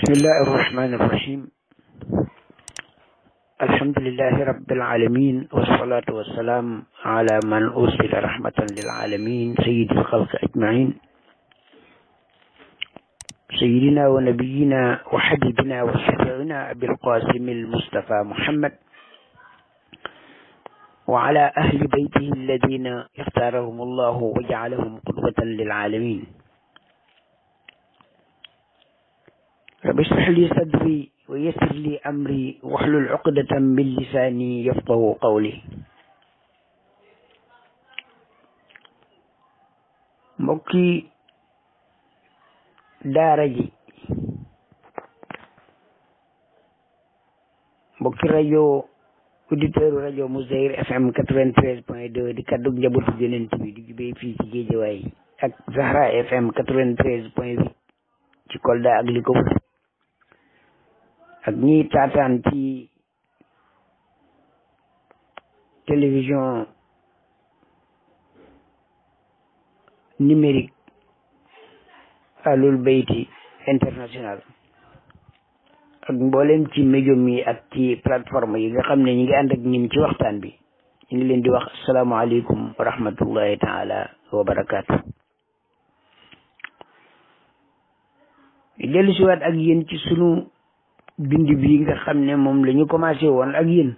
بسم الله الرحمن الرحيم الحمد لله رب العالمين والصلاة والسلام على من أرسل رحمة للعالمين سيد الخلق أجمعين سيدنا ونبينا وحبيبنا وشفيعنا أبي القاسم المصطفى محمد وعلى أهل بيته الذين اختارهم الله وجعلهم قدوة للعالمين رب اشرح لي صدري ويسر لي أمري واحلل عقدة من لساني يفقه قولي mbokki daara ji mbokki rajo auditeur rajo Mouzayir FM 93.2 di kaddu njabootu Yonent bi di jubee fii ci Géejawaay ak Zahra FM 93.8 ci Kolda ak li ko wër ak ñi taataan ci télévision numérique Alul Beyti international ak mboolem ci médium yi ak ci plateforme yi nga xam ne ñi ngi ànd ak ñun ci waxtaan bi ñu ngi leen di wax asalaamaaleykum wa rahmatullahi taala wa barakaatu. dellu siwaat ak yéen ci sunu bind bi nga xam ne moom la ñu commencé woon ak yéen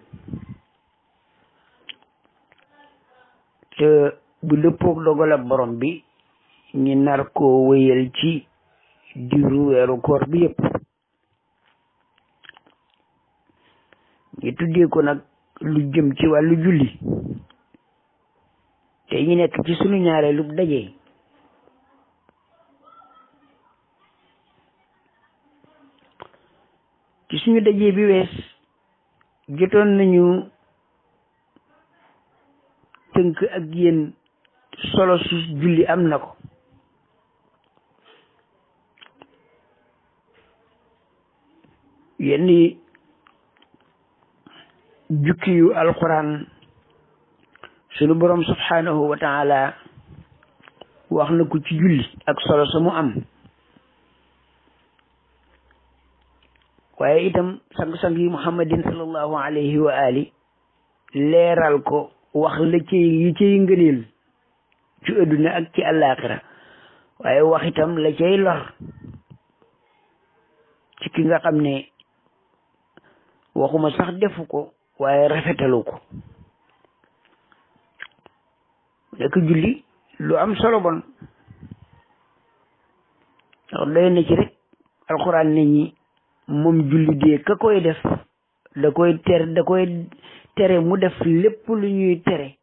te bu dëppook dogalab borom bi ñi nar koo wéyal ci diiru weeru koor bi yëpp ñu tuddee ko nag lu jëm ci wàllu julli te ñu nekk ci sunu ñaareelu daje ci suñu daje bi wees jotoon nañu tënk ak yéen solo su julli am na ko yenn jukki yu alquran sunu borom subhanahu wa taala wax na ko ci julli ak solo sa mu am waaye itam sang-sang yi muhammadin sallallahu alayhi wa ali leeral ko wax la ci yi cay ngëneel ci adduna ak ci àllaaxira waaye wax itam la cay lor ci ki nga xam ne waxuma sax defu ko waaye rafetalu ko nekk julli lu am solo bon ndax doy na ci rek alxuraan ne ñi moom julli dee ka koy def da koy tere mu def lépp lu ñuy tere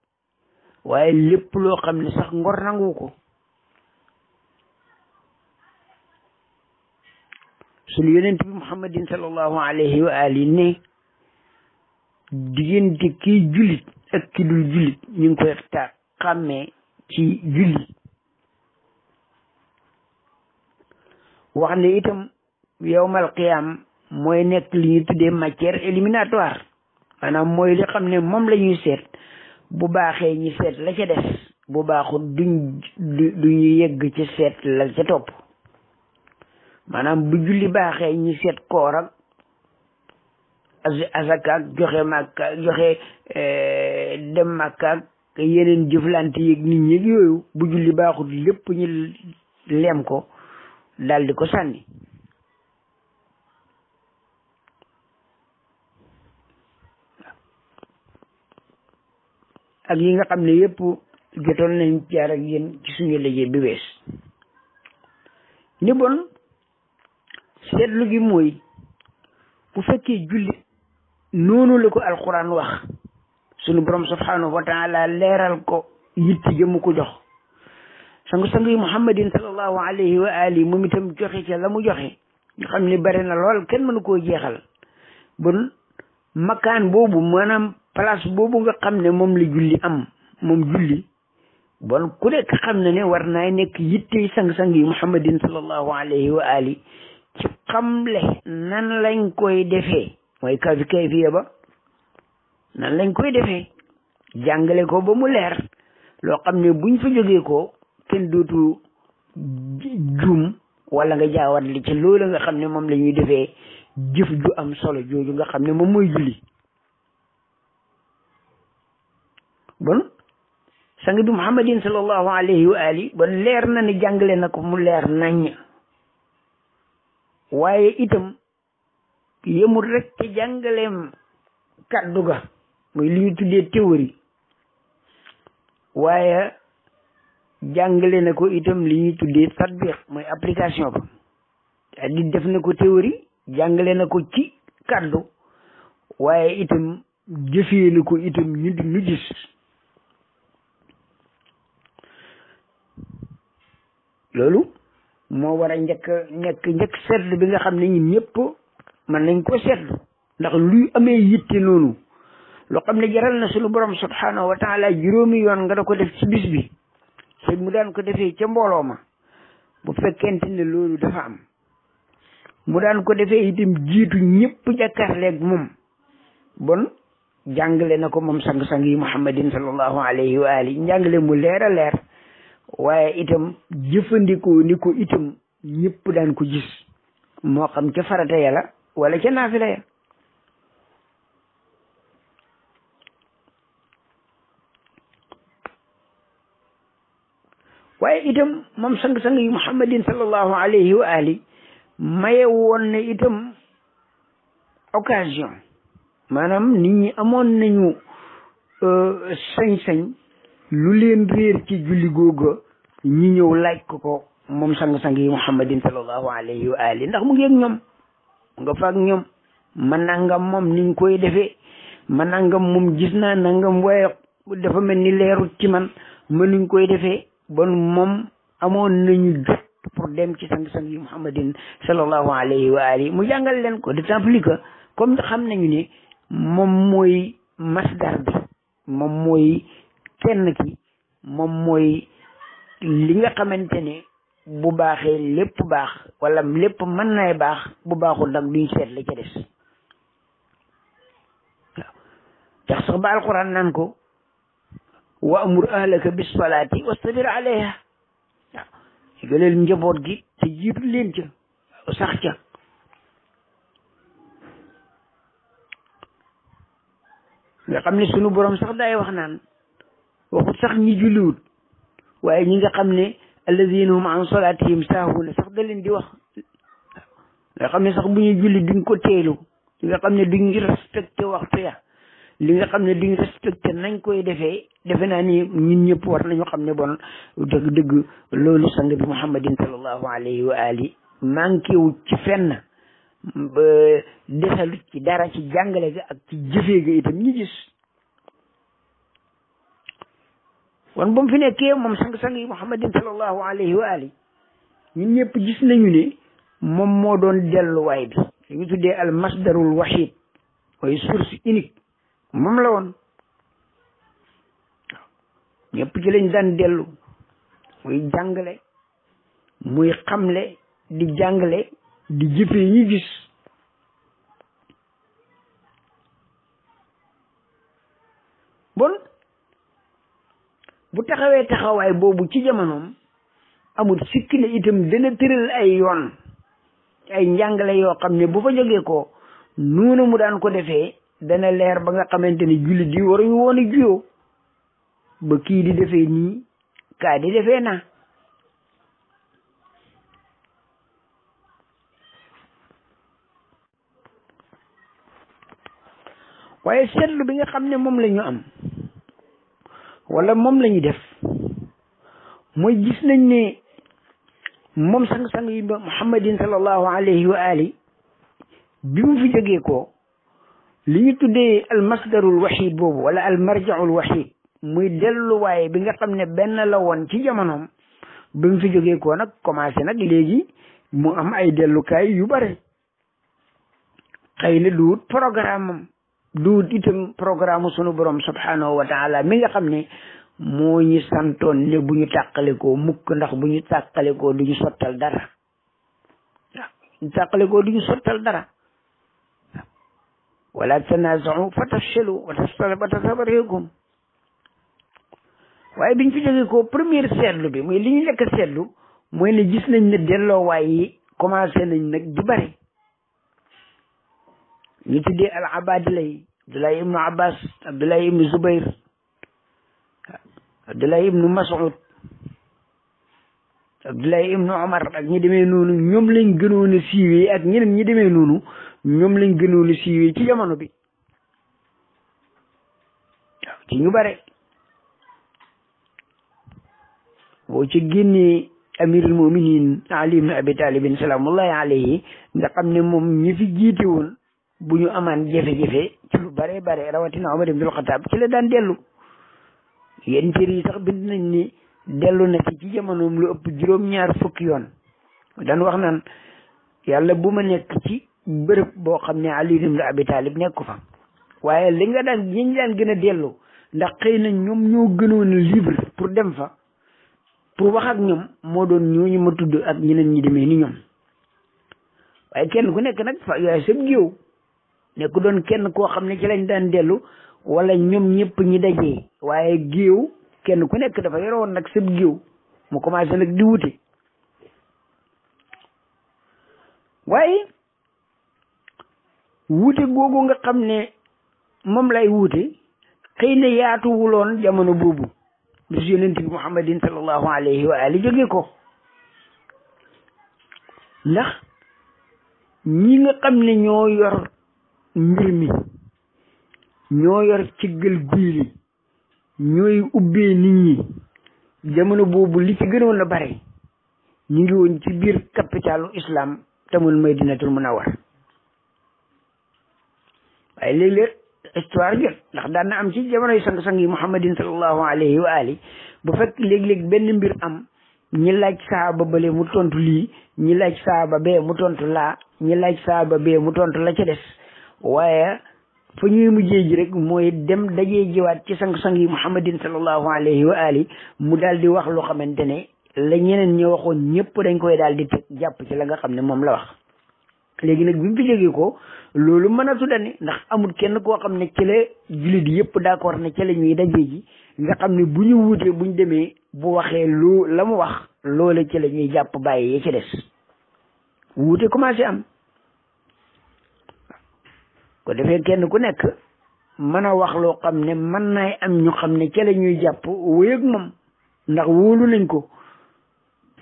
waaye lépp loo xam ne sax ngor nangu ko sunu yonent bi muhammadin sallallahu alayhi wa ali ne diggante kii jullit ak ki dul jullit ñu ngi koy xàmmee ci julli wax ne itam yawmal qiyaam mooy nekk li ñu tuddee matière éliminatoire maanaam mooy li xam ne moom la ñuy seet bu baaxee ñi seet la ca des bu baaxul duñu yegg ci seet la ca topp maanaam bu julli baaxee ñi seet koor ak azaka ak joxe màkka joxe dem màkka ak yeneen jëflante yeeg nit ñi yooyu bu julli baaxul lépp ñu lem ko daal di ko sànni ak yi nga xam ne yëpp jotoon nañ jaar ak yéen ci suñu liggéey bi wees ni bon seetlu gi mooy bu fekkee julli noonu la ko alquran wax sunu borom subhanahu wa taala leeral ko yitti jëmu ko jox sang-sang yi muhammadin sallallahu alayhi wa ali moom itam joxe ca la mu joxe nga xam ne bari na lool kenn mënu koo jeexal bon makaan boobu maanaam place boobu nga xam ne moom la julli am moom julli bon ku nekk xam na ne war naa nekk yitte sang-sang yi muhammadin sallallahu alayhi wa ali ci xamle nan lañ koy defee mooy kayfiya ba nan lañ koy defee jàngale ko ba mu leer loo xam ne buñ fa jógee ko kenn dootu juum wala nga jaawat li ci loolu nga xam ne moom la ñuy defee jëf ju am solo jooju nga xam ne moom mooy julli. bon sang bi muhammadin sallallahu alayhi wa ali bon leer na ne jàngale na ko mu leer naññ, waaye itam yemul rek ci jàngaleem kàddu ga muy li ñu tuddee théorie, waaye jàngale na ko itam li ñuy tuddee tatbiq mooy application ba. di def na ko théorie, jàngale na ko ci kàddu, waaye itam jëfee na ko itam ñu gis. loolu moo war a nekk seetlu bi nga xam ne ñun ñëpp mën nañ ko seetlu, ndax luy amee yitte noonu loo xam ne jaral na suñu borom subhanahu wa taala juróomi yoon nga da ko def ci bis bi te mu daan ko defee ca mbooloo ma, bu fekkente ne loolu dafa am mu daan ko defee itam jiitu ñëpp jàkkaarleeg moom, bon jàngale na ko moom sang-sang yi muhammadin sallallahu alayhi wa ali njàngale mu leer a leer, waaye itam jëfandikoo ni ko itam ñëpp daan ko gis, moo xam ca farata ya la wala ca naafila ya. waaye itam moom sang-sang yi muhammadin sallallahu alayhi wa ali maye woon na itam occasion, maanaam nit ñi amoon nañu sañ-sañ lu leen réer ci julli googa ñi ñëw laaj ko moom sang-sang yi muhammadin sallallahu alayhi wa ali, ndax mu ngi ak ñoom, nga faak ñoom, ma nangam moom niñ koy defee, ma nangam moom gis naa nangam waaye dafa mel ni leerut ci man nuñ koy defee. bon moom amoon nañu jot pour dem ci sang-sang yi muhammadin sallallahu alayhi wa ali mu jàngal leen ko, d'autant plus que comme xam nañu ne moom mooy masdar bi, moom mooy kenn ki, moom mooy li nga xamante ne bu baaxee lépp baax wala lépp mën nay baax, bu baaxul nag duñ seet la ca des. waaw tax sax ba alquran naan ko wa amur ahlaka bis salaati wastabir alayha. waaw digaleel njaboot gi te jiitu leen ca sax ca. nga xam ne sunu borom sax day wax naan waxut sax ñi julliwut, waaye ñi nga xam ne alladina hum an salatihim saahuna sax da leen di wax. nga xam ne sax bu ñuy julli duñ ko teelu, li nga xam ne duñ respecté waxtu ya, li nga xam ne duñ respecté nañ koy defee. defe naa ni ñun ñëpp war nañu xam ne bon dëgg loolu sang bi muhammadin sallallahu alayhi wa ali manqué wu ci fenn, desalu ci dara ci jàngale ga ak ci jëfee ga itam ñu gis. wan ba mu fi nekkee moom sang-sang yi muhammadin sallallahu alayhi wa ali ñun ñëpp gis nañu ne moom moo doon delluwaay bi, li ñu tuddee al masdarul wahid mooy source unique, moom la woon. ñëpp ci lañ daan dellu, muy jàngale, muy xamle, di jàngale, di jëfee ñu gis. bon bu taxawee taxawaay boobu ci jamonoom amul sikki ne itam dana tëral ay yoon, ay njàngale yoo xam ne bu fa jógee ko noonu mu daan ko defee dana leer ba nga xamante ni jullit di waruñu woon a juyoo ba kii di defee nii kaa di defee naa. waaye seetlu bi nga xam ne moom la ñu am wala moom la ñu def mooy gis nañ ne moom sang-sang yi muhammadin sallallahu alayhi wa ali bi mu fi jógee ko li ñu tuddee al masdarul wahid boobu wala al marjaul wahid muy delluwaay bi nga xam ne benn la woon ci jamonoom, bi mu fi jógee ko nag commencé nag léegi mu am ay dellukaay yu bare. xëy na duut programme am duut itam programme sunu borom subhanahu wa taala mi nga xam ne moo ñu santoon ne bu ñu tàqalikoo mukk, ndax bu ñu tàqalikoo du ñu sottal dara. waaw ñu tàqalikoo du ñu sottal dara. wala tanaza'u fa tafshalu wa tasaba riihukum. waaye biñ fi jógee ko première seetlu bi muy li ñu njëkk a seetlu mooy ne gis nañ ne delloowaay yi commencé nañ nag di bari ñu tuddee al abadila yi Abdullahi ibnu Abbas Abdullahi ibnu Zubayr Abdullahi ibnu Mas'ud Abdullahi ibnu Omar ak ñi demee noonu ñoom lañ gënoon a siiwee ak ñeneen ñi demee noonu ñoom lañ gënoon a siiwee ci jamono bi waaw ci ñu bare boo ci génnee amirul muminin Ali ibn Abi Talibin salaamullahi alayhi nga xam ne moom ñi fi jiite woon bu ñu amaan jafe-jafe ci lu bare bare rawatina Omar ibnul Xataab ci la daan dellu yéen téere yi sax bind nañ ni dellu na ci jamonoom lu ëpp juróom-ñaar fukki yoon daan wax naan yàlla bu ma nekk ci bërëb boo xam ne Ali ibn Abi Talib nekku fa waaye li nga daan ñi daan gën a dellu ndax xëy na ñoom ñoo gënoon a libre pour dem fa pour wax ak ñoom moo doon ñooñu ma tudd ak ñeneen ñi demee ni ñoom waaye kenn ku nekk nag fa yaay sëb géew nekk doon kenn koo xam ne ci lañ daan dellu wala ñoom ñëpp ñi dajee waaye géew kenn ku nekk dafa yoroon nag sëb géew mu commencé nag di wute waaye wuute googu nga xam ne moom lay wuute xëy na yaatuwuloon jamono boobu bis yonent bi Muhammadin sallallahu alayhi wa ali jóge ko ndax ñi nga xam ne ñoo yor mbir mi ñoo yor ciggal guy li ñooy ubbee nit ñi jamono boobu li ci gënoon a bare ñu ngi woon ci biir capitalu islam tamul Madinatul Munawwar waaye léeg-léeg histoire jot ndax daan na am ci jamonoy sang-sang yi Muhammadin sallallahu alayhi wa ali bu fekk léeg-léeg benn mbir am ñi laaj saaba bale mu tontu lii ñi laaj saaba bee mu tontu laa ñi laaj saaba bee mu tontu la ca des waaye fa ñuy mujjee ji rek mooy dem dajee jiwaat ci sang-sang yi Muhammadin sallallahu alayhi wa ali mu daal di wax loo xamante ne la ñeneen ñi waxoon ñëpp dañ koy daal di teg jàpp ci la nga xam ne moom la wax léegi nag bi mu fi jógee ko loolu mën a tuddani ndax amul kenn koo xam ne ci la jullit yëpp d'accord ne ci la ñuy dajee ji nga xam ne bu ñu wuutee bu ñu demee bu waxee loo la mu wax loole ci la ñuy jàpp bàyyi ya ci des wuute commencé am ko defee kenn ku nekk mën a wax loo xam ne mën naay am ñu xam ne ci la ñuy jàpp wéy ak moom ndax wóolu nañ ko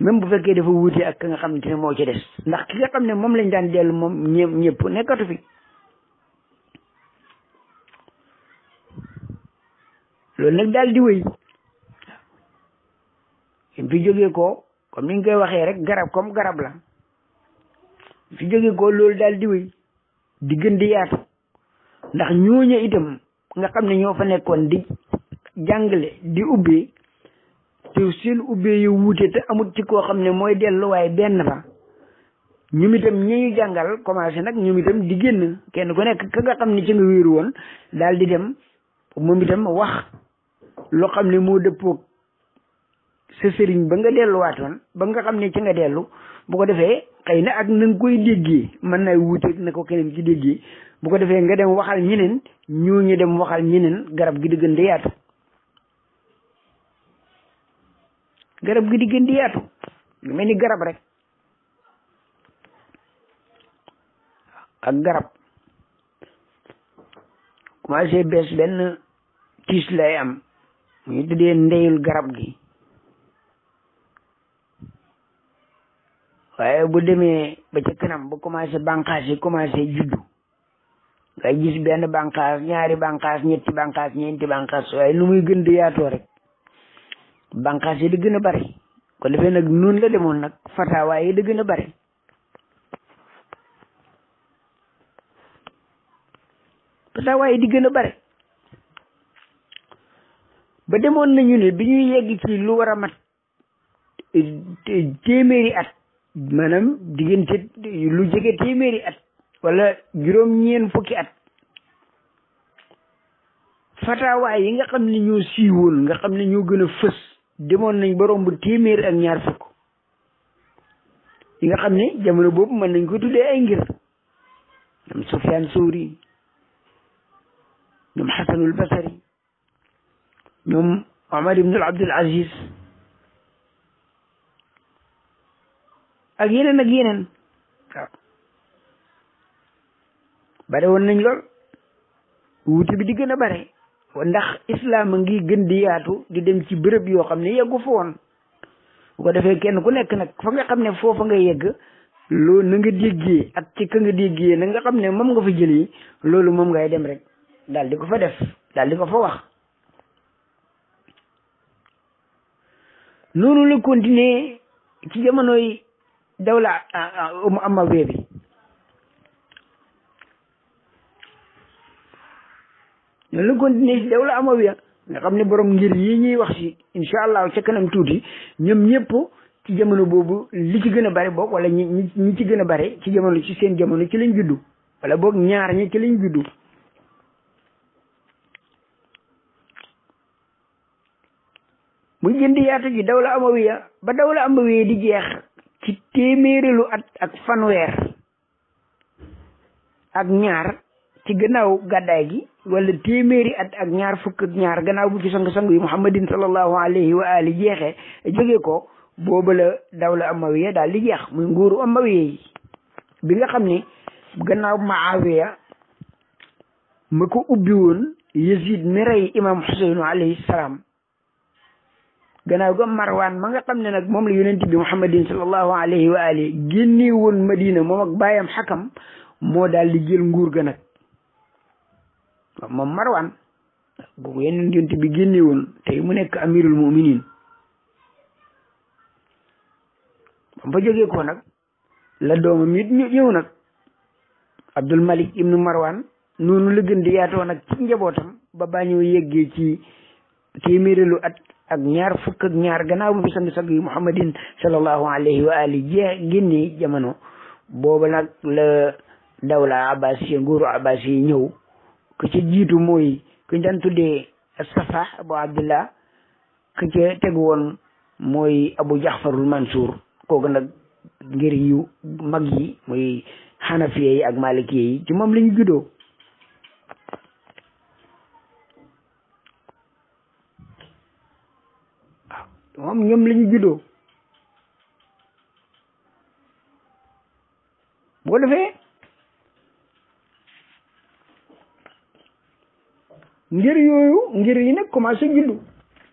même bu fekkee dafa wuute ak ka nga xam ne moo ci des ndax ki nga xam ne moom lañ daan dellu moom ñëpp nekkatu fi loolu nag daal di wéy fi jógee ko comme ni ñu koy waxee rek garab comme garab la fi jógee ko loolu daal di wéy di gën di yaatu ndax ñooñu itam nga xam ne ñoo fa nekkoon di jàngale di ubbee te seen ubbee yu wuute te amul ci koo xam ne mooy delluwaay benn fa ñoom itam ñi ñu jàngal commencé nag ñoom itam di génn kenn ku nekk ka nga xam ne ci nga wéeru woon daal di dem moom itam wax loo xam ne moo dëppoog sa sëriñ ba nga delluwaatoon ba nga xam ne ci nga dellu bu ko defee xëy na ak na nga koy déggee mën naa wuuteeg na ko keneen ci déggee bu ko defee nga dem waxal ñeneen ñooñu dem waxal ñeneen garab gi di gën di yaatu garab gi di gën di yaatu lu mel ni garab rek ak garab commencé bees benn tiis lay am mu ñu tuddee ndeyul garab gi waaye bu demee ba ca kanam bu commencé bànqaas yi commencé juddu ngay gis benn bànqaas ñaari bànqaas ñetti bànqaas ñeenti bànqaas waaye nu muy gën di yaatoo rek bànqaas yi di gën a bari ko defee nag noonu la demoon nag fataawaay yi di gën a bari fataawaay yi di gën a bari ba demoon nañu ne bi ñuy yegg ci lu war a mat téeméeri at maanaam diggante lu jege téeméeri at wala juróom-ñeen fukki at fataawaay yi nga xam ne ñoo siiwoon nga xam ne ñoo gën a fës demoon nañ ba romb téeméer ak ñaar fukk yi nga xam ne jamono boobu mën nañ ko tuddee ay ngir ñoom Sufyaan Sawri ñoom Xasanul Basri ñoom Omar ibn Abdul Aziz ak yeneen waaw bare woon nañ lool wuute bi di gën a bare ndax islam a ngi gën di yaatu di dem ci bërëb yoo xam ne yeggu fa woon bu ko defee kenn ku nekk nag fa nga xam ne foofa nga yegg loolu na nga déggee ak ci ka nga déggee na nga xam ne moom nga fa jëlee loolu moom ngay dem rek daal di ko fa def daal di ko fa wax noonu la continuer ci jamonoy dawla Amawiya bi noonu la continuer ci dawla Amawiya nga xam ne borom ngir yi ñuy wax si incha allah ca kanam tuuti ñoom ñëpp ci jamono boobu li ci gën a bari boog wala ñi ci gën a bari ci jamono ci seen jamono ci lañ juddu wala boog ñaar ñi ci lañ juddu muy gën di yaatu ji dawla Amawiya ba dawla Amawiya di jeex ci téeméerelu at ak fanweer ak ñaar ci gannaaw gàddaay gi wala téeméeri at ak ñaar fukk ak ñaar gannaaw bu ci sang-sang yi muhammadin sallallahu alayhi wa ali jeexee jóge ko booba la dawla Amawiya daal di jeex muy nguuru Amawiya yi bi nga xam ne gannaaw Muawiya ma ko ubbi woon Yazid mi rey imam Huseynu alayhi salaam gannaaw ga Marwan ma nga xam ne nag moom la yonent bi muhammadin sallallahu alayhi wa ali génne woon Madina moom ak baayam Xakam moo daal di jël nguur ga nag moom Marwan boobu yeneen yonent bi génne woon tey mu nekk amirul muminin ba jógee ko nag la doomam it ñëw nag Abdul Malik ibnu Marwan noonu la gën di yaatoo nag ci njabootam ba bañoo yeggee ci téeméerelu at ak ñaar fukk ak ñaar gannaaw bu fi sang-sang yi muhammadin sallallahu alayhi wa ali génnee jamono booba nag la dawla abbasiya nguuru abbasiya ñëw ku ca jiitu mooy ku ñu daan tuddee Safa Abu Abdullah ku ca tegu woon mooy Abu Jaxfarul Mansour kooku nag ngir yu mag yi muy xanafiye yi ak malikiye yi ci moom la ñu juddoo waaw moom ñoom la ñu juddoo boo defee ngir yooyu ngir yi nag commencé juddu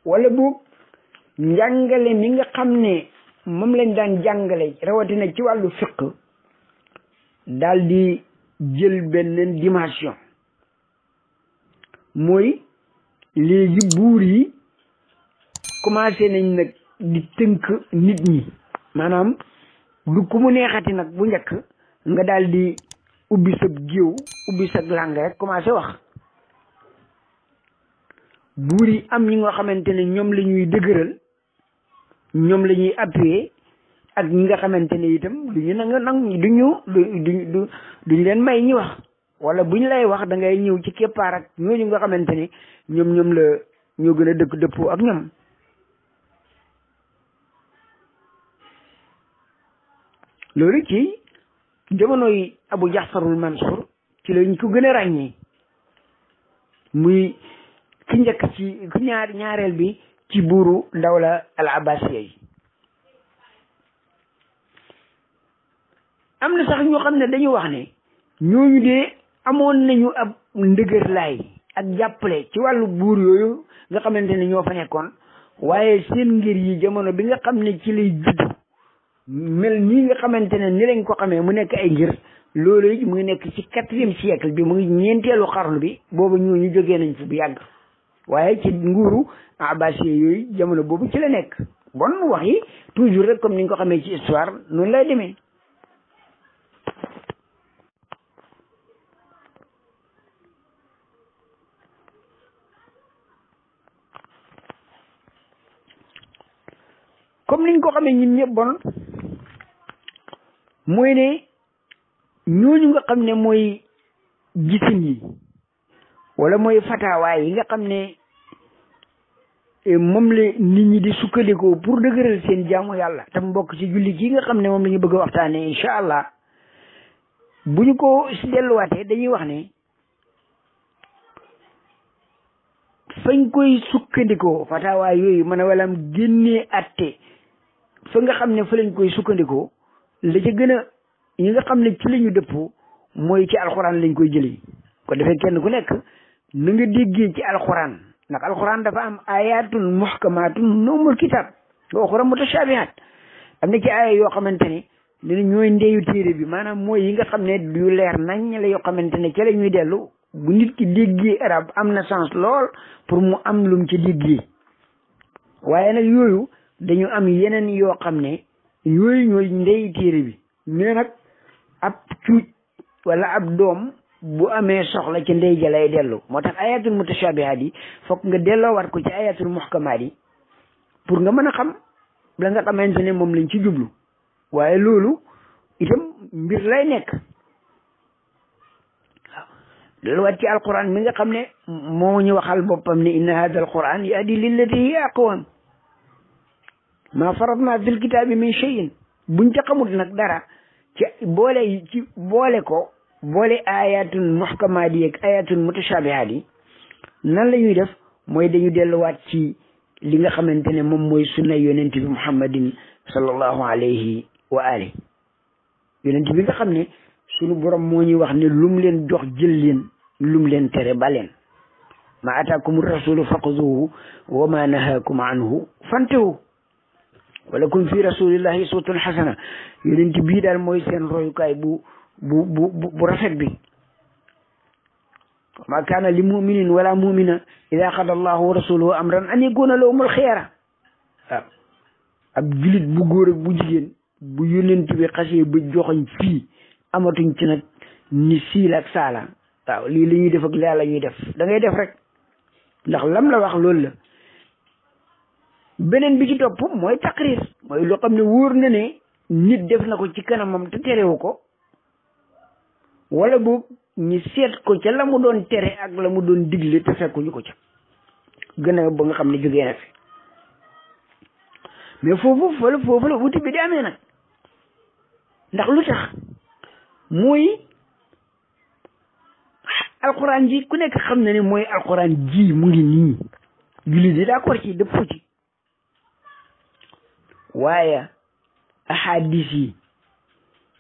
wala boog njàngale mi nga xam ne moom lañ daan jàngale rawatina ci wàllu fiq daal di jël benn dimension mooy léegi buur yi commencé nañ nag di tënk nit ñi maanaam du ku mu neexati nag bu njëkk nga daal di ubbi sa géew ubbi sa langue rek commencé wax buur yi am ñi nga xamante ne ñoom la ñuy dëgëral ñoom la ñuy appuyer ak ñi nga xamante ne itam du ñu duñ leen may ñi wax wala buñ lay wax da ngay ñëw ci keppaar ak ñooñu nga xamante ne ñoom la ñoo gën a dëppoo ak ñoom loolu ci jamonoy Abu Jaxfarul Mansour ci lañ ko gën a ràññee muy ki njëkk ci ku ñaareel bi ci buuru dawla al abbasiya yi am na sax ñoo xam ne dañu wax ne ñooñu de amoon nañu ab ndëgër laay ak jàppale ci wàllu buur yooyu nga xamante ne ñoo fa nekkoon waaye seen ngir yi jamono bi nga xam ne ci lay judd mel nii nga xamante ne ni lañ ko xamee mu nekk ay ngir loolu it mu ngi nekk ci 4e siècle bi mu ngi ñeenteelu xarnu bi boobu ñooñu jógee nañ fi bu yàgg waaye ci nguuru abbasiya yooyu jamono boobu ci la nekk bon wax yi toujours rek comme ni nga ko xamee ci histoire noonu lay demee comme niñ ko xamee ñun ñëpp bon mooy ne ñooñu nga xam ne mooy gisin yi wala mooy fataawaay yi nga xam ne moom la nit ñi di sukkandikoo pour dëgëral seen jaamu yàlla tam mbokk ci julli gi nga xam ne moom la ñu bëgg a waxtaanee incha allah bu ñu ko si delluwaatee dañuy wax ne fañ koy sukkandikoo fataawaay yooyu mën a walam génnee atte fa nga xam ne fa lañ koy sukkandikoo la ca gën a yi nga xam ne ci la ñu dëppoo mooy ci alxuraan lañ koy jëlee ko defee kenn ku nekk na nga déggee ci alxuraan ndax alxuraan dafa am ayatun muhkamatun ummul kitab wa uxra mutashabihat am na ci aaya yoo xamante ne dina ñooy ndeyu téere bi maanaam mooy yi nga xam ne yu leer nañ la yoo xamante ne ca la ñuy dellu bu nit ki déggee arab am na sens lool pour mu am lum ci déggee waaye nag yooyu dañu am yeneen yoo xam ne yooyu ñooy ndeyu téere bi mais nag ab cuuj wala ab doom bu amee soxla ci ndey ja lay dellu moo tax ayatul mutashabihat yi fokk nga delloo war ko ci ayatul muhkamaat yi pour nga mën a xam la nga xamante ne moom lañ ci jublu waaye loolu itam mbir lay nekk waaw delluwaat ci alquran mi nga xam ne moo ñu waxal boppam ne inna hada alquran yahdi lillati hiya aqwam ma faratna fil kitaabi min shay'in buñ ca xamul nag dara ci boole ko boole ayatul muhkamaat yi ak ayatul mutashabihat yi nan la ñuy def mooy dañu delluwaat ci li nga xamante ne moom mooy sunna yonent bi muhammadin sallallahu alayhi wa ali yonent bi nga xam ne sunu borom moo ñuy wax ne lum leen jox jël leen lum leen tere ba leen ma ataakum rasulu faquduhu wa ma nahaakum anhu fantahu walakum fi rasulillahi uswatun hasana yonent bii daal mooy seen royukaay bu rafet bi ma kaana li muminin wala mumina ida qada allahu wa rasuluhu amran an yakuna lahumul xiyara waaw ab julit bu góor ak bu jigéen bu yonent bi xasee ba joxoñ fii amatuñ ci nag ni siil ak saala waaw lii la ñuy def ak laa la ñuy def da ngay def rek ndax lam la wax loolu la beneen bi ci topp mooy taqrir mooy loo xam ne wóor na ne nit def na ko ci kanamam te terewu ko wala boog ñu seet ko ca la mu doon tere ak la mu doon digle te fekkuñu ko ca gën a ba nga xam ne jógee na fi mais foofu la wuti bi di amee nag ndax lu tax mooy alxuraan ji ku nekk xam na ne mooy alxuraan ji mu ngi nii jullit yi d'accord ci dëppoo ci waaye ahadis yi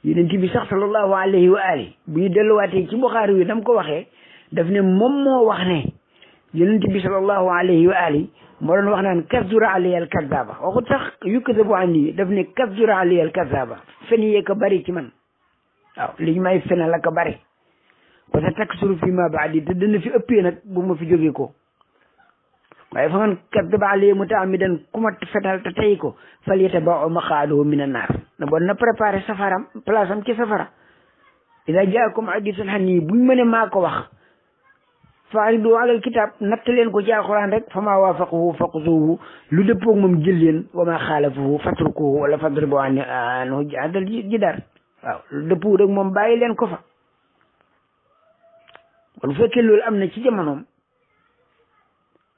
yonent bi sax sallallahu alayhi wa ali bu ñu delluwaatee ci Buxaari wi dam ko waxee daf ne moom moo wax ne yonent bi sallallahu alayhi wa ali moo doon wax naan kasdura aliyal kazaba waxut sax yukkasabu an yi daf ne kasdura aliyal kazaba fen yee ko bari ci man waaw liñ may fenal la ko bari parce que taksuru fi ma baadi te dana fi ëppee nag bu ma fi jógee ko waaye fa man kasdaba alayhi mutaamidan ku ma fetal te tey ko fal yatabawwa maqaadahu mina naar na bon na préparé safaram place am ci safara ida jaakum hadiisun hani buñ mëne maa ko wax faaridu alal kitaab natt leen ko ci alquran rek fa maa waafaqahu faquzuhu lu dëppoog moom jël leen wa maa xaalafahu fatrukuhu wala fadribu anhu hadal jidaar waaw lu dëppoo rek moom bàyyi leen ko fa kon bu fekkee loolu am na ci jamonoom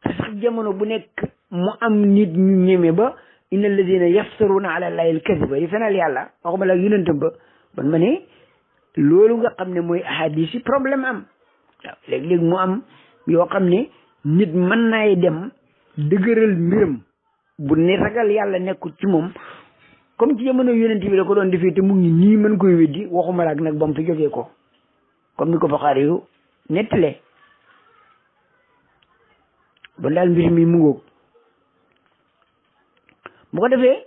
te sax jamono bu nekk mu am nit ñu ñeme ba inna alladina yaftaruna ala llahi alkadiba yi fenal yàlla waxuma la yonentam ba ban ma ne loolu nga xam ne mooy ahadis yi problème am waaw léeg-léeg mu am yoo xam ne nit mën naay dem dëgëral mbiram bu ne ragal yàlla nekkul ci moom comme ci jamono yonent bi da ko doon defee te mu ngi nii mën koy weddi waxuma la ak nag ba mu fi jógee ko comme ni ko Buxaari yu nettalee ba daal mbir mi mu ngóog bu ko defee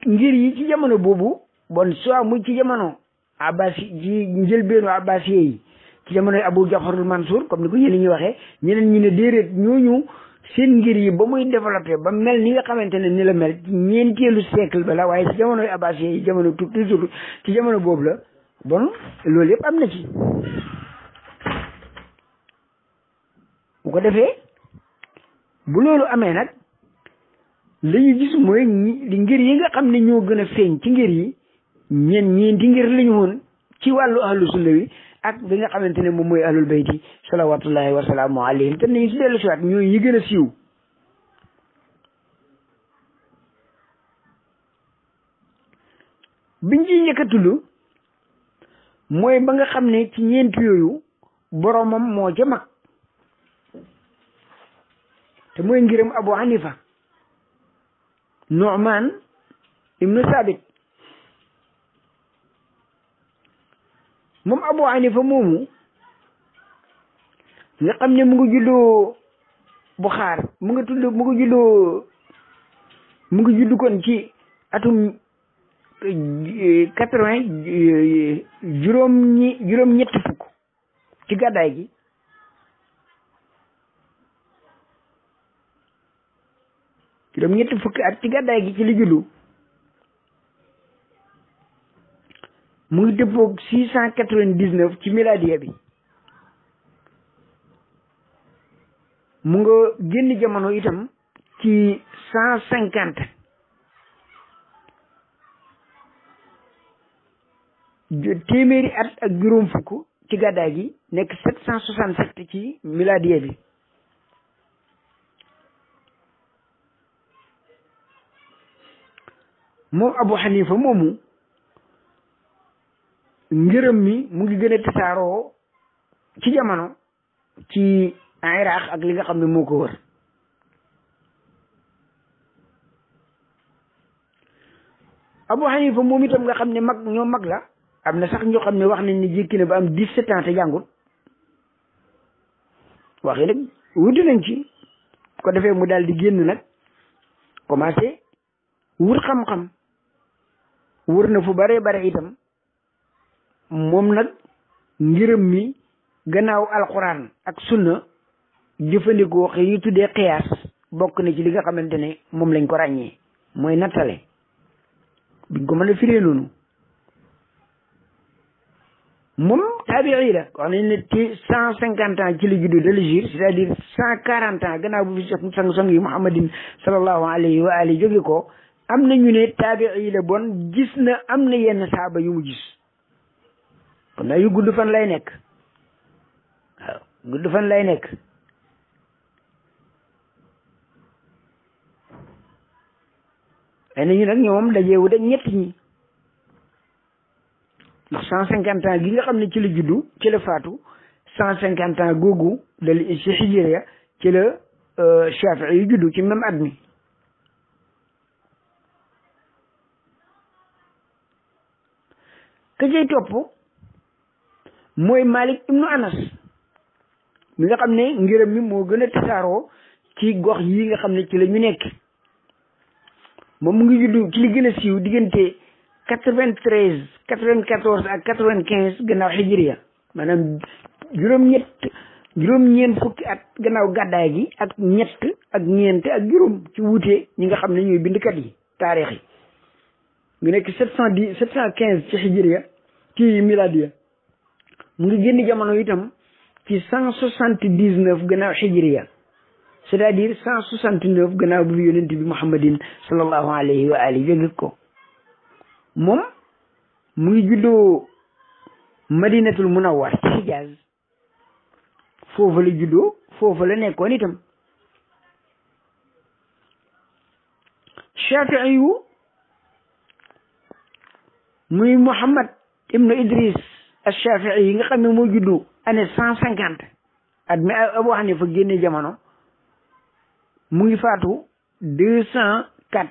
ngir yi ci jamono boobu bon soit muy ci jamono abbas ci njëlbeenu abbasiye yi ci jamonoy Abu Jafarul Mansour comme ni ko yéen ñuy waxee ñeneen ñu ne déedéet ñooñu seen ngir yi ba muy développé ba mel ni nga xamante ne ni la mel ci ñeenteelu siècle ba la waaye ci jamonoy abbasiye yi jamono toujours ci jamono boobu la bon loolu yëpp am na ci bu ko defee bu loolu amee nag la ñu gis mooy ngir yi nga xam ne ñoo gën a feeñ ci ngir yi ñeenti ngir la ñu woon ci wàllu ahlu sunna wi ak bi nga xamante ne moom mooy ahlul bayti salawatullahi wa salaamu alayhim te nañu si dellu si waat ñooy yi gën a siiw biñ ciy njëkk a tudd mooy ba nga xam ne ci ñeent yooyu boromam moo ca mag te mooy ngiram Abu Hanifa Nu'man ibnu Sabit moom Abu Hanifa moomu nga xam ne mu ngi juddoo Buxaar mu ngi judd kon ci atum 80 juróom-ñetti fukk ci gàddaay gi juróom-ñetti fukki at ci gàddaay gi ci li juddu mu ngi dëppoog 699 ci miladiya bi mu nga génn jamono itam ci 150 téeméeri at ak juróom fukk ci gàddaay gi nekk 767 ci miladiya bi moom Abu Hanifa moomu ngërëm mi mu ngi gën a tasaaroo ci jamono ci Iraq ak li nga xam ne moo ko wër Abu Hanifa moom itam nga xam ne ñoo mag la am na sax ñoo xam ne wax nañ ni jékki na ba am 17 ans te jàngul waxi nag wuti nañ ci ko defee mu daal di génn nag commencé wut xam-xam wër na fu bare bare itam moom nag ngërëm mi gannaaw alquran ak sunna jëfandikoo xëy yi tuddee xiyaas bokk na ci li nga xamante ne moom lañ ko ràññee mooy nattale biñ ko mën a firee noonu moom taabii la wax nañ ne ci 150 ans ci la juddu de l'hégire c'est-à-dire 140 ans gannaaw bu fi sang yi muhammadin sallallahu alayhi wa alihi jóge ko am na ñu ne taabii la bon gis na am na yenn saaba yu mu gis kon naa yu gudd fan lay nekk waaw gudd fan lay nekk ay na ñu nag ñoom dajeewu de ñett ñi ndax 150 ans gi nga xam ne ci la juddu ci la faatu 150 ans googu ci hijriya ci la Shafii yu juddu ci même at mi ka cay topp mooy Malik ibnu Anas mi nga xam ne ngërëm mi moo gën a tasaaroo ci gox yi nga xam ne ci la ñu nekk moom mu ngi juddu ci li gën a siiw diggante 93 94 ak 95 gannaaw hijriya maanaam juróom-ñeent fukki at gannaaw gàddaay gi ak ñett ak ñeent ak juróom ci wuute ñi nga xam ne ñooy bindkat yi taarix yi ngi nekk 715 ci hijriya ci miladiya mu ngi génn jamono itam ci 179 gannaaw hijriya c'est-à-dire 169 gannaaw bi yonent bi muhammadin sallallahu alayhi wa alihi jóge ko moom mu ngi juddoo madinatul munawwar ci Hijaz foofu la juddoo foofu la nekkoon itam Shafii yu muy Muhammad ibnu Idris al-Shafii yi nga xam ne moo juddu année 150 at mi Abu Hanifa génne jamono mu ngi faatu 204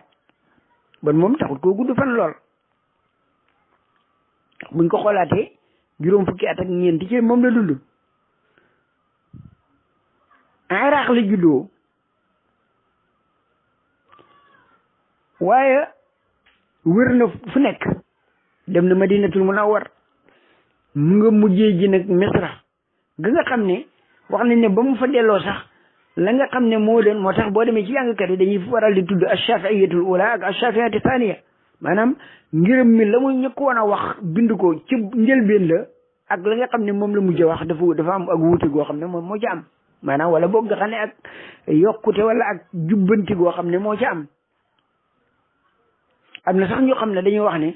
bon moom taxut koo gudd fan lool buñ ko xoolaatee juróom fukki at ak ñeenti ci moom la dund Iraq la juddoo waaye wër na fu nekk dem na Madinatul Munawwar mu nga mujjee ji nag Misra ga nga xam ne wax nañ ne ba mu fa delloo sax la nga xam ne moo tax boo demee ci jàngkat yi dañuy waral di tudd ash-shafi'iyatul ula ak ash-shafi'iyatu thaniya maanaam ngërëm mi la mu ñëkk woon a wax bind ko ci njëlbeen la ak la nga xam ne moom la mujj a wax dafa am ak wuute goo xam ne moom moo ci am maanaam wala boog nga xam ne ak yokkute wala ak jubbanti goo xam ne moo ci am na sax ñoo xam ne dañuy wax ne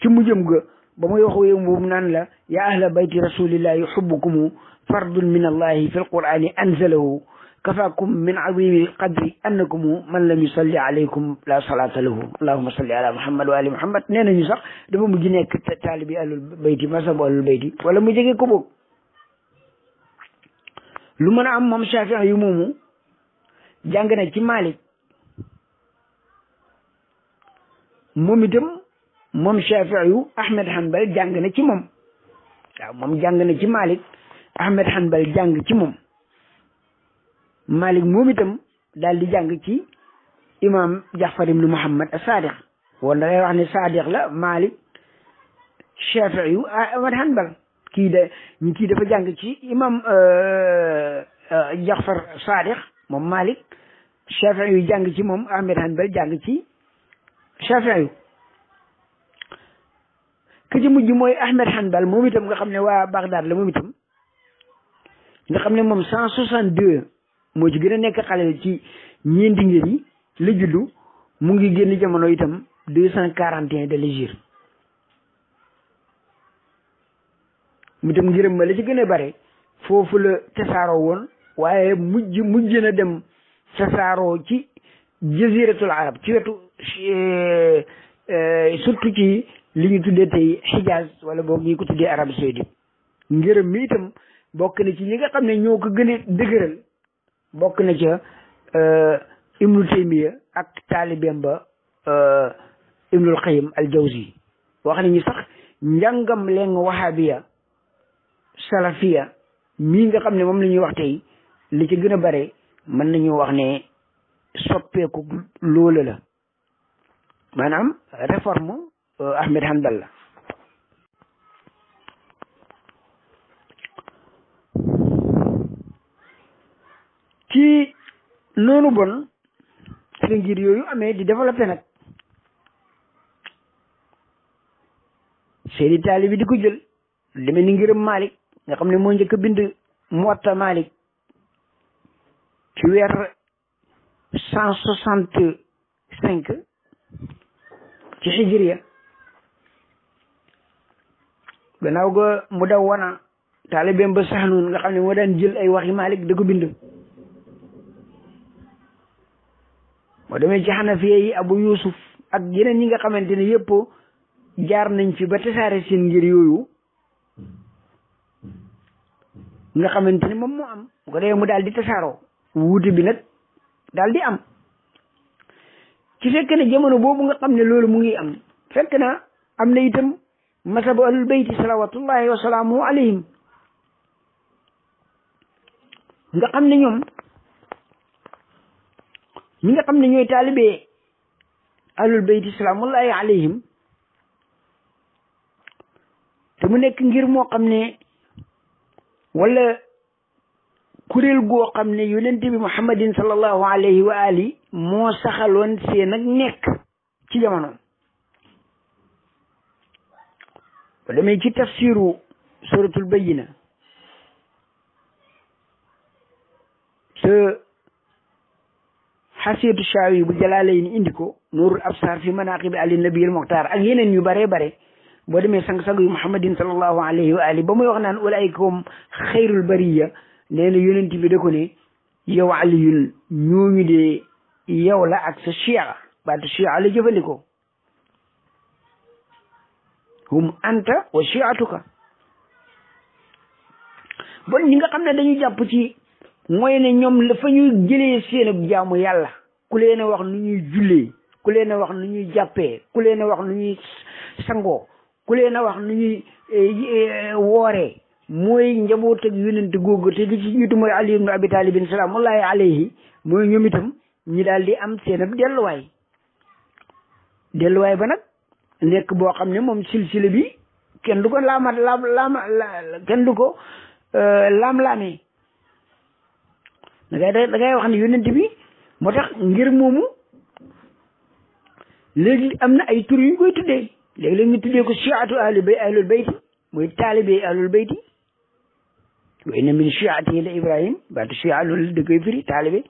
ci mujjëm ga ba muy wax yow moom naan la ya ahla bayti rasulillahi hubbukum fardun min allahi fi alqur'ani anzalahu kafakum min azimi qadri annakum man lam yusalli alaykum la salata lahu allahumma salli ala muhammad wa ali muhammad nee nañu sax dafa mujj nekk taalibi ahlul bayti masabu ahlul bayti wala mu jege ko boog lu mën a am moom Shaafi'i yu moomu jàng na ci Malik moom itam moom Shaafi'i yu Ahmed Hanbal jàng na ci moom waaw moom jàng na ci Malik Ahmed Hanbal jàng ci moom Malik moom itam daal di jàng ci imam Jaafar ibnu Muhammad as-Sadiq woon da ngay wax ne Sadiq la Malik Shaafi'i yu Ahmed Hanbal kii dafa jàng ci imam Jaafar Sadiq moom Malik Shaafi'i yu jàng ci moom Ahmed Hanbal jàng ci Shaafi'i yu ki ci mujj mooy Ahmed Hanbal moom itam nga xam ne waa Bagdad la moom itam nga xam ne moom 162 moo ci gën a nekk xale ci ñeenti ngir yi la juddu mu ngi génn jamono itam 241 de l'hégire mu itam ngërëm ma la ci gën a bare foofu la tasaaroo woon waaye mujj na dem tasaaroo ci jaziratul arab ci wetu surtout ci li ñu tuddee tey Hijaz wala boog ñi ko tuddee Arabie Saoudite ngërëm mi itam bokk na ci ñi nga xam ne ñoo ko gën a dëgëral bokk na ca Ibnu Taymiya ak taalibeem ba Ibnul Qayyim al-Jawzi wax nañu sax njàngam leen wahabiya salafiya mii nga xam ne moom la ñuy wax tey li ci gën a bare mën nañu wax ne soppeeku loola la maanaam réforme Ahmed Hanbal la ci noonu bon ci la ngir yooyu amee di développé nag seeni taali bi di ko jël demee ni ngërëm Malik nga xam ne moo njëkk a bind Muwatta Malik ci weer 165 ci hijriya gannaaw ga mu daw wana taalibeem ba Sahnun nga xam ne moo daan jël ay waxi Malik da ko bind moo demee ci Hanafiya yi Abu Yusuf ak yeneen ñi nga xamante ne yëpp jaar nañ fi ba tasaare seen ngir yooyu nga xamante ne moom moo am bu ko defee mu daal di tasaaroo wuute bi nag daal di am ci fekk na jamono boobu nga xam ne loolu mu ngi am fekk na am na itam masabu ahlul bayti salawatullahi wa salaamu alayhim nga xam ne ñoom ñi nga xam ne ñooy taalibee ahlul bayti salaamullahi alayhim te mu nekk ngir moo xam ne wala kuréel goo xam ne yonent bi muhammadin sallallahu alayhi wa ali moo saxaloon seen ak nekk ci jamono ba demee ci tafsiru suratul bayyina te xasiyatu shaawi bu jalaalayni indi ko nuurul absar fi manaqibi ali nabiyil muxtaar ak yeneen yu bare bare boo demee sang-sang yu muhammadin sallallahu alayhi wa ali ba muy wax naan ulaayka hum xayrul bariya nee na yonent bi da ko ne yow aliyun ñooñu de yow la ak sa chia baatu chia la jëfandikoo hum anta wa chiatuka bon ñi nga xam ne dañu jàpp ci mooy ne ñoom la fa ñuy jëlee seen jaamu yàlla ku leen a wax nu ñuy jullee ku leen a wax nu ñuy jàppee ku leen a wax nu ñuy sangoo ku leen a wax nu ñuy wooree mooy njaboot ak yonent googu te gi ci jiitu mooy Ali ibn Abi Talib salaamullahi alayhi mooy ñoom itam ñi daal di am seen ab delluwaay ba nag nekk boo xam ne moom silsile bi kenn du ko kenn du ko laam-laamee da ngay wax ne yonent bi moo tax ngir moomu léegi am na ay tur yu ñu koy tuddee léegi-léegi ñu tuddee ko chiatu ahlul bayti muy taalibe ahlul bayti wa inna min chiati la Ibrahim baatu chia loolu da koy firi taalibe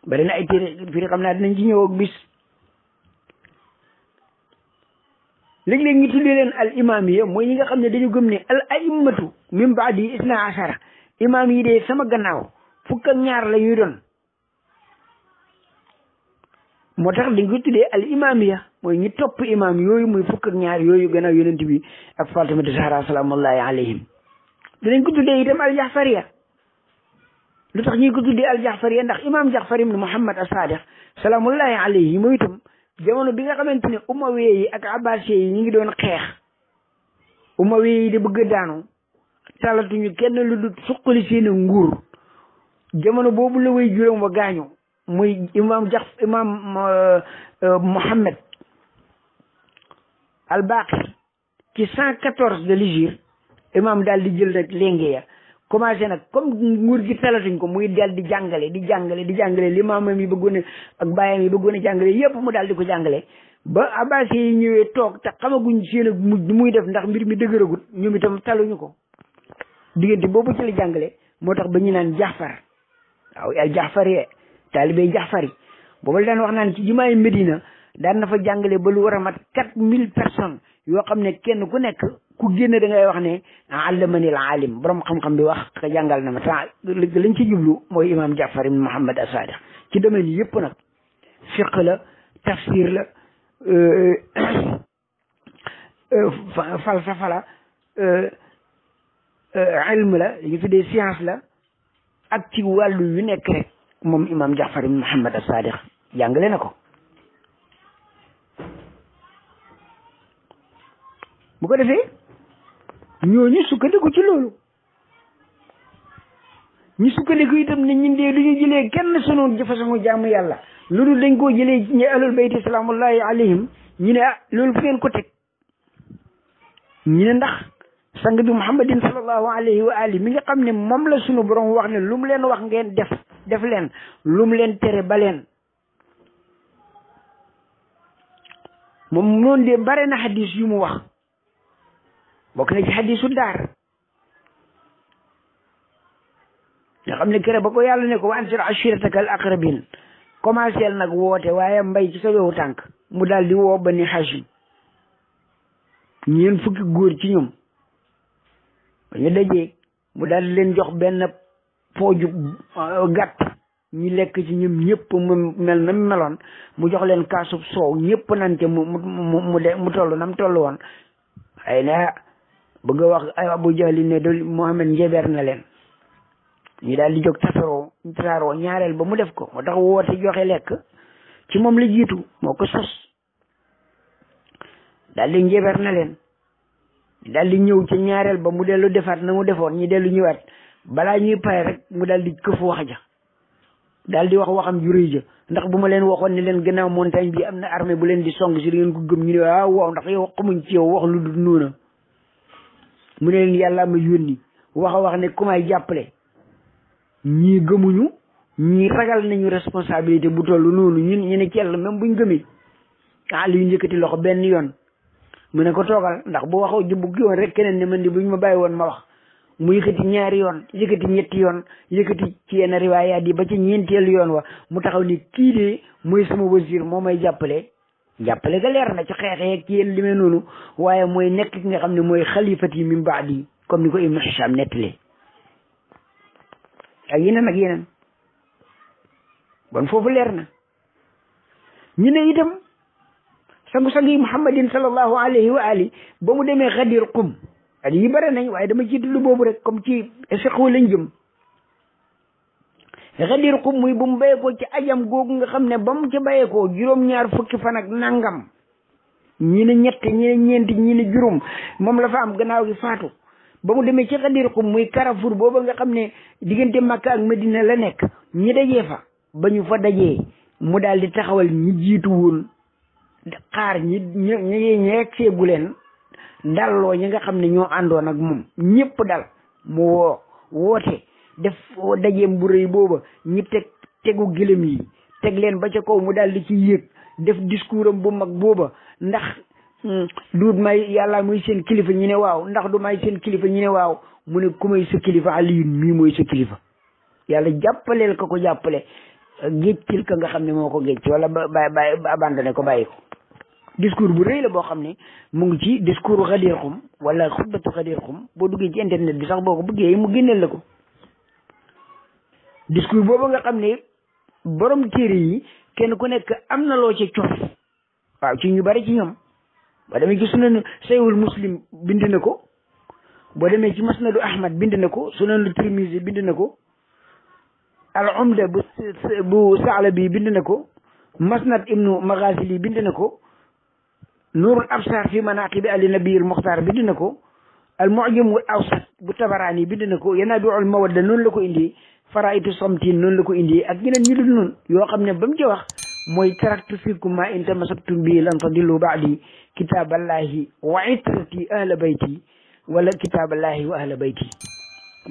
bari na ay téere firi xam naa dinañ ci ñëw ak bis léegi-léegi ñu tuddee leen al imamiya mooy ñi nga xam ne dañu gëm ne al a'immatu min baadi isna ashara imam yi de sama gannaaw fukk ak ñaar la ñuy doon moo tax dañ ko tuddee al imamiya mooy ñi topp imam yooyu muy fukk ak ñaar yooyu gannaaw yonent bi ak Fatimatu Zahra salaamullahi alayhim dinañ ko tuddee itam al jaxfariya lu tax ñi ko tuddee al jaxfariya ndax imam Jaxfar ibn Muhammad as-Sadiq salaamullahi alayhi mooy itam jamono bi nga xamante ne umawiye yi ak abbasiye yi ñu ngi doon xeex umawiye yi di bëgg daanu talatuñu kenn lu dul suqali seen nguur jamono boobu la way juróom wa gaañu muy imam Mohammed al Baqir ci 114 de l'hégire imam daal di jël rek lénge ya commencé nag comme nguur gi talatuñ ko muy dal di jàngale li maamam yi bëggoon ak bàyyam yi bëggoon a jàngale yépp mu daal di ko jàngale ba abbasi yi ñëwee toog te xamaguñ seen ak mujj muy def ndax mbir mi dëgëragut ñoom itam taluñu ko diggante boobu ci la jàngale moo tax ba ñu naan Jaafar waaw al Jaafar yee taalibey Jaafar yi boobu la daan wax naan ci jumaay Medina daan na fa jàngale ba lu war a mat 4000 personnes yoo xam ne kenn ku nekk ku génn da ngay wax ne allamani al alim borom xam-xam bi wax ka jàngal na ma ta lañ ci jublu mooy imam Jaafar ibn Muhammad as-Sadiq ci domaine yëpp nag fiqh la tafsir la falsafa la ilm la li ñu tuddee science la ak ci wàllu yu nekk rek moom imam Jaafar ibn Muhammad as-Sadiq jàngale na ko bu ko defee ñooñu sukkandiku ci loolu ñu sukkandiku itam ne ñun de duñu jëlee kenn sunu façon jaamu yàlla loolu dañ koo jëlee ñi ahlul bayti salaamullahi alayhim ñu ne loolu fu ngeen ko teg ñu ne ndax sang bi muhammadin sallallahu alayhi wa ali mi nga xam ne moom la sunu borom wax ne lu mu leen wax ngeen def leen lu mu leen tere ba leen moom noonu de bare na xadis yu mu wax bokk na ci xadisu daar nga xam ne kere ba ko yàlla ne ko wa ansir ashirataka al aqrabin commencé nag woote waaye mbay ci sa wewu tànk mu daal di woo Bani Hashim ñeen fukki góor ci ñoom ba ñu dajee mu daal di leen jox benn pooju gàtt ñi lekk ci ñoom ñëpp mu mel na meloon mu jox leen kaasub soow ñëpp nan ca mu toll nam toll woon ay na bëgg a wax ay Abu Jahli ne de Muhammad njeber na leen ñu daal di jóg tasaaroo ñaareel ba mu def ko moo tax woote joxe lekk ci moom la jiitu moo ko sos daal di njeber na leen daal di ñëw ci ñaareel ba mu dellu defaat na mu defoon ñi dellu ñëwaat balaa ñuy pare rek mu daal di këf wax ja daal di wax waxam ju rëy ja ndax bu ma leen waxoon ne leen gannaaw montagne bi am na armée bu leen di song si ngeen ko gëm ñu ne waaw ndax yow xamuñ ci yow wax lu dul noona mu ne leen yàlla ma yónni wax ne ku may jàppale ñii gëmuñu ñii ragal nañu responsabilité bu toll noonu ñu ne cell même buñ gëmee Ali yu njëkkati loxo benn yoon mu ne ko toogal ndax bu waxoo jubbu yoon rek keneen ne man di buñ ma bàyyi woon ma wax mu yëkkati ñaari yoon yëkkati ñetti yoon yëkkati ci yenn riwaayaat yi ba ci ñeenteelu yoon wa mu taxaw ni kii de mooy sama wasiir moo may jàppale ga leer na ci xeexeeg ci yéen li mel noonu waaye mooy nekk ki nga xam ne mooy xalifati min baadi comme ni ko Ibnu Hisham nettalee ak yeneen bon foofu leer na ñu ne itam sangu-sang yi muhammadin sallallahu alayhi wa ali ba mu demee Xadir Qum at yi bare nañ waaye dama ci tudd boobu rek comme ci fiqhu lañ jëm Xadir Qum muy bu mu bàyyeekoo ci ajam googu nga xam ne ba mu ca bàyyeekoo juróom-ñaar fukki fan ak nangam ñi ne ñett ñi ne ñeenti ñi ne juróom moom la fa am gannaaw gi faatu ba mu demee ci Xadir Qum muy Carrefour booba nga xam ne diggante Makka ak Medina la nekk ñi dajee fa ba ñu fa dajee mu daal di taxawal ñi jiitu woon xaar ñi seegu leen dalloo ñi nga xam ne ñoo àndoon ak moom ñëpp dal mu woote def dajeem bu rëy booba ñi tegu gëlëm yi teg leen ba ca kaw mu daal di ci yéeg def discours am bu mag booba ndax duut may yàlla muy seen kilifa ñu ne waaw ndax du may seen kilifa ñu ne waaw mu ne ku may sa kilifa Aliyun mii mooy sa kilifa yàlla jàppaleel ko jàppale géccil ka nga xam ne moo ko gécc wala bàyyi abandonné ko bàyyi ko discours bu rëy la boo xam ne mu ngi ci discours Xadir Qum wala xutbatu Xadir Qum boo duggee ci internet bi sax boo ko bëggee mu génneel la ko discours boobu nga xam ne borom téere yi kenn ku nekk am na loo ci cof waaw ci ñu bari ci ñoom boo demee ci sunan Sahihul Muslim bind na ko boo demee ci Musnadu Ahmad bind na ko Sunanu Tirmizi bind na ko al umda bu Saalabi bind na ko Masnad ibnu Maghazili bind na ko. Nuurul Absar fi manaqibi ali nabiyil Muxtaar bind na ko. al mu'jamul awsat bu Tabaraani bind na ko. Yanaabiul mawadda noonu la ko indi. Faraitu samtin noonu la ko indi ak ñeneen ñu dul noonu yoo xam ne ba mu ci wax mooy taraktu fiikum ma in tamassaktum bihi lan tadillu ba'di kitaaballahi wa itrati ahla bayti wala kitaaballahi wa ahla bayti.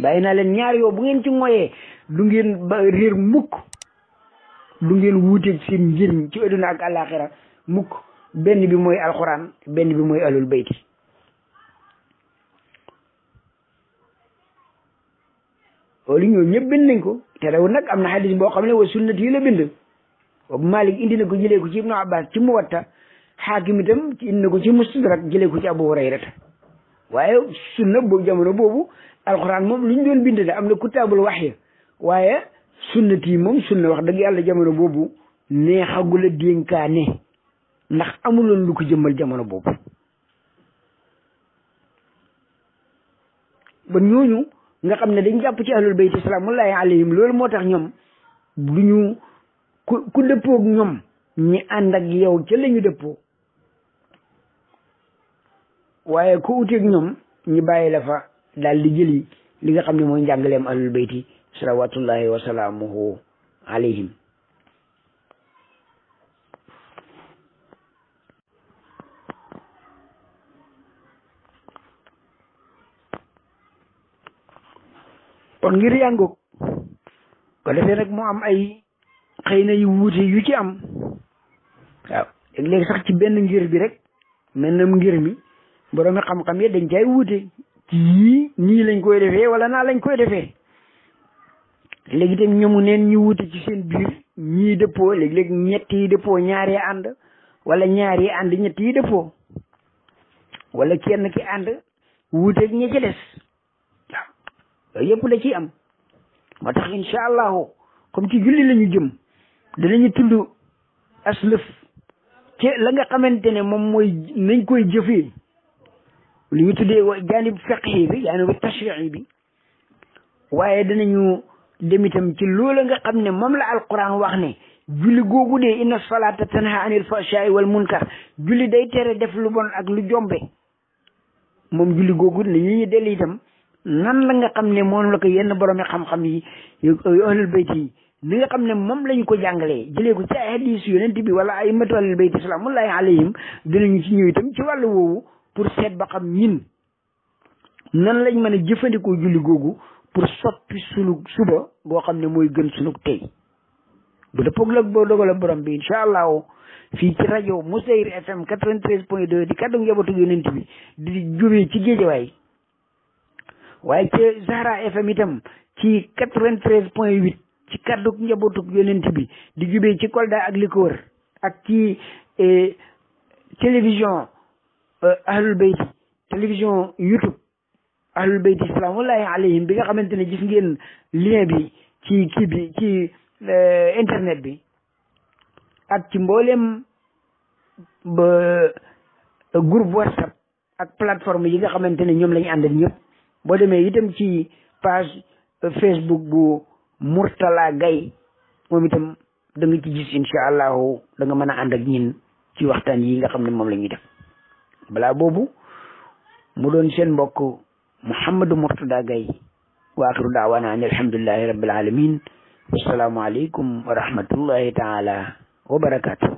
bàyyi naa leen ñaar yoo bu ngeen ci ngoyee du ngeen ba réer mukk, du ngeen wuuteeg seen njëriñ ci adduna ak àllaaxira mukk. benn bi mooy alxuraan, benn bi mooy ahlul bayti. loolu ñoo ñëpp bind nañ ko. te rew nag am na xadis boo xam ne wa sunnati yi la bind. boobu Malik indi na ko jëlee ko ci Ibnu Abbas ci Muwatta. Xaakim itam indi na ko ci Mustadrak jëlee ko ci Abu Hurayrata. waaye sunna boobu jamono boobu alxuraan moom lu ñu doon bind la am na kutaabul waxyi. waaye sunnati yi moom sunna wax dëgg yàlla jamono boobu neexagul a dénkaane ndax amuloon lu ko jëmmal jamono boobu. ba ñooñu nga xam ne dañ jàpp ci ahlul bayti salaamullahi alayhim loolu moo tax ñoom du ñu ku dëppoog ñoom ñi ànd ak yow ca la ñu dëppoo, waaye ku uteeg ñoom ñi bàyyi la fa daal di jëli li nga xam ne mooy njàngaleem ahlul bayti salawatullahi wa salaamuhu alayhim. kon ngir yàngoog ko defee nag moo am ay xëy na yu wuute yu ci am waaw léegi sax ci benn ngir bi rek mel na ngir mi boroomi xam-xam yi dañ cay wuute ci yii nii lañ koy defee wala naa lañ koy defee. léegi tam ñoomu neen ñu wuute ci seen biir ñii dëppoo léeg-léeg ñett yi dëppoo ñaar yi ànd wala ñaar yi ànd ñett yi dëppoo wala kenn ki ànd wuuteeg ñi ci des. yooyu yëpp da ciy am moo tax incha allahu comme ci julli la ñu jëm danañu tudd aslëf ci la nga xamante ne moom mooy nañ koy jëfee li ñu tuddee jaanib fiqhi bi jaanib tashri'i bi. waaye danañu dem itam ci loola nga xam ne moom la alquran wax ne julli googu de inna salata tanha anil fahsha'i wal munkar julli day tere def lu bon ak lu jombe. moom julli googu ne ñu dellu itam nan la nga xam ne moom la ko yenn borom xam-xam yi ahlul bayt yi ni nga xam ne moom lañu ko jàngalee jëlee ko ci ay hadis yonent bi wala ay matu ahlul bayt salaamullahi alayhim dinañu ci ñëw itam ci wàllu woowu pour seet ba xam ñin nan lañ mën a jëfandikoo julli googu pour soppi sunu suba boo xam ne mooy gën sunu tey bu dëppoog la boo dogal borom bi incha allahu fii ci rajo Moussaïr FM 93.2 di kaddu njabootu yonent bi di jógee ci Géejawaay. waaye ci Zahra FM itam ci 93.8 ci kaddu njabootu yonent bi di jubee ci Kolda ak li ko wër ak ci télévision ahlul bayti télévision YouTube ahlul bayti salaamullahi alayhim bi nga xamante ne gis ngeen lien bi ci kii bi ci internet bi ak ci mboolem ba groupe WhatsApp ak plateforme yi nga xamante ne ñoom la ñu àndal ñëpp. boo demee itam ci page Facebook bu Mourtala Gaye moom itam da nga ci gis incha allahu da nga mën a ànd ak ñin ci waxtaan yi nga xam ne moom la ñuy def. balaa boobu mu doon seen mbokk Mouhamadou Mourtada Gaye wa axiru daawaana an alhamdulillahi rabbil alamin wassalaamu aleykum wa rahmatullahi taala wa barakaatu.